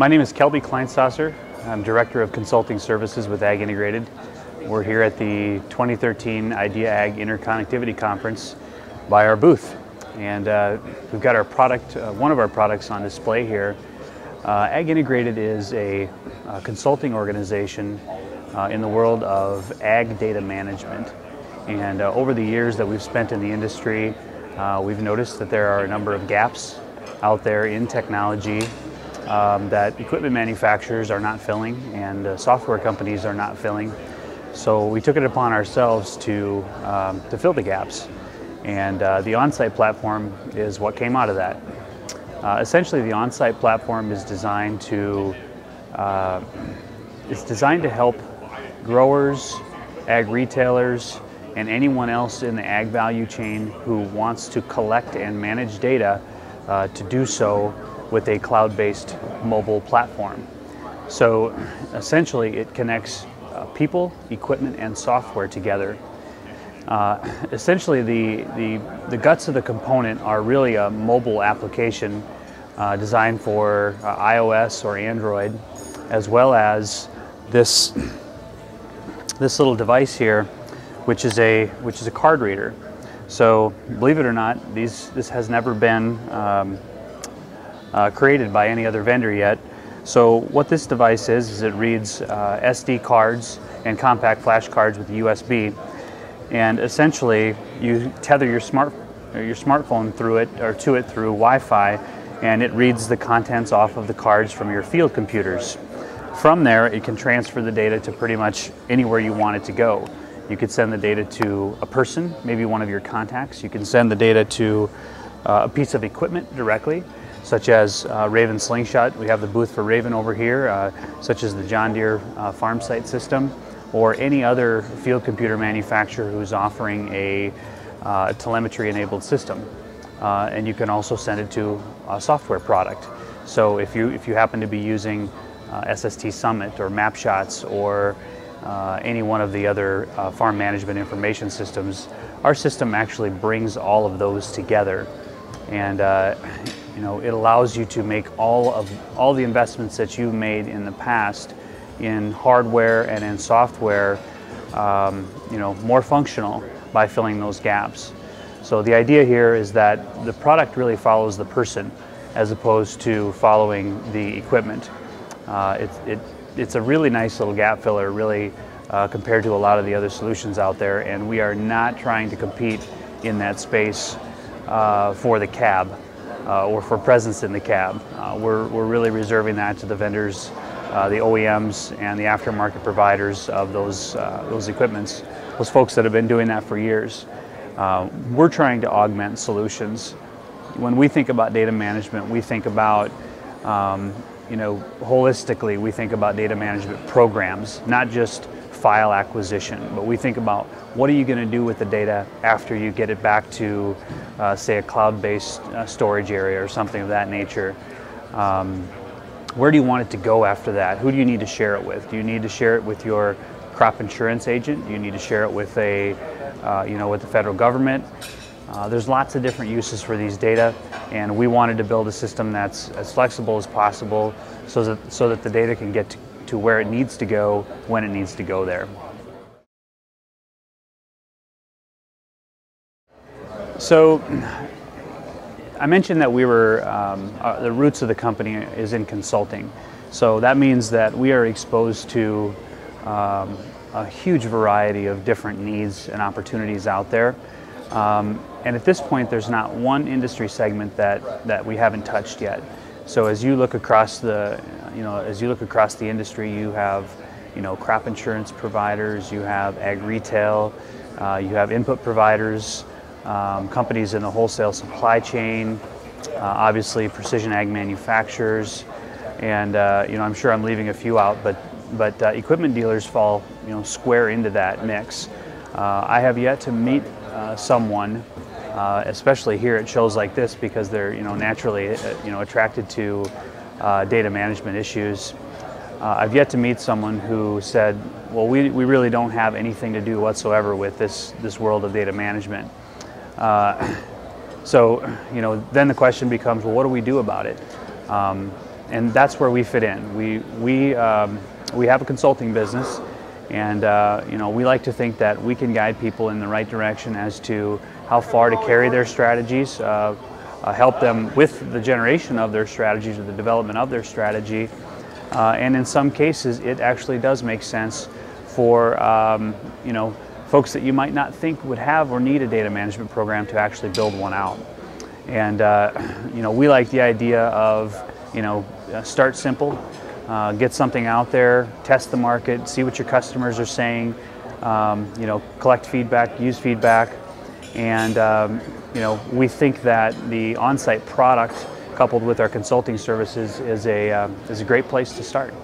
My name is Kelby Kleinsasser. I'm Director of Consulting Services with AgIntegrated. We're here at the 2013 IDEA Ag Interconnectivity Conference by our booth. And we've got our product, one of our products on display here. AgIntegrated is a consulting organization in the world of ag data management. And over the years that we've spent in the industry, we've noticed that there are a number of gaps out there in technology that equipment manufacturers are not filling and software companies are not filling. So we took it upon ourselves to fill the gaps. And the OnSite platform is what came out of that. Essentially, the OnSite platform is designed to help growers, ag retailers, and anyone else in the ag value chain who wants to collect and manage data to do so with a cloud-based mobile platform. So essentially, it connects people, equipment, and software together. Essentially, the guts of the component are really a mobile application designed for iOS or Android, as well as this little device here, which is a card reader. So, believe it or not, this has never been created by any other vendor yet. So what this device is it reads SD cards and compact flash cards with USB, and essentially you tether your smartphone through it or to it through Wi-Fi, and it reads the contents off of the cards from your field computers. From there, it can transfer the data to pretty much anywhere you want it to go. You could send the data to a person, maybe one of your contacts. You can send the data to a piece of equipment directly, such as Raven Slingshot. We have the booth for Raven over here, such as the John Deere FarmSite system, or any other field computer manufacturer who's offering a telemetry-enabled system. And you can also send it to a software product. So if you happen to be using SST Summit or MapShots or any one of the other farm management information systems, our system actually brings all of those together. And it allows you to make all the investments that you've made in the past in hardware and in software, more functional by filling those gaps. So the idea here is that the product really follows the person as opposed to following the equipment. It's a really nice little gap filler, really, compared to a lot of the other solutions out there, and we are not trying to compete in that space for the cab or for presence in the cab. We're really reserving that to the vendors, the OEMs, and the aftermarket providers of those equipments, those folks that have been doing that for years. We're trying to augment solutions. When we think about data management, we think about holistically, we think about data management programs, not just file acquisition, but we think about what are you going to do with the data after you get it back to, say, a cloud-based storage area or something of that nature. Where do you want it to go after that? Who do you need to share it with? Do you need to share it with your crop insurance agent? Do you need to share it with with the federal government? There's lots of different uses for these data, and we wanted to build a system that's as flexible as possible so that the data can get to where it needs to go when it needs to go there. So I mentioned that we were, the roots of the company is in consulting. So that means that we are exposed to a huge variety of different needs and opportunities out there. And at this point, there's not one industry segment that we haven't touched yet. So as you look across the, industry, you have, crop insurance providers, you have ag retail, you have input providers, companies in the wholesale supply chain, obviously precision ag manufacturers, and I'm sure I'm leaving a few out, but equipment dealers fall, square into that mix. I have yet to meet someone, especially here at shows like this, because they're naturally attracted to data management issues. I've yet to meet someone who said, well, we really don't have anything to do whatsoever with this world of data management. So then the question becomes, well, what do we do about it? and that's where we fit in. We have a consulting business, and we like to think that we can guide people in the right direction as to how far to carry their strategies, help them with the generation of their strategies or the development of their strategy, and in some cases it actually does make sense for folks that you might not think would have or need a data management program to actually build one out. And we like the idea of start simple, get something out there, test the market, see what your customers are saying, collect feedback, use feedback, and we think that the OnSite product coupled with our consulting services is a great place to start.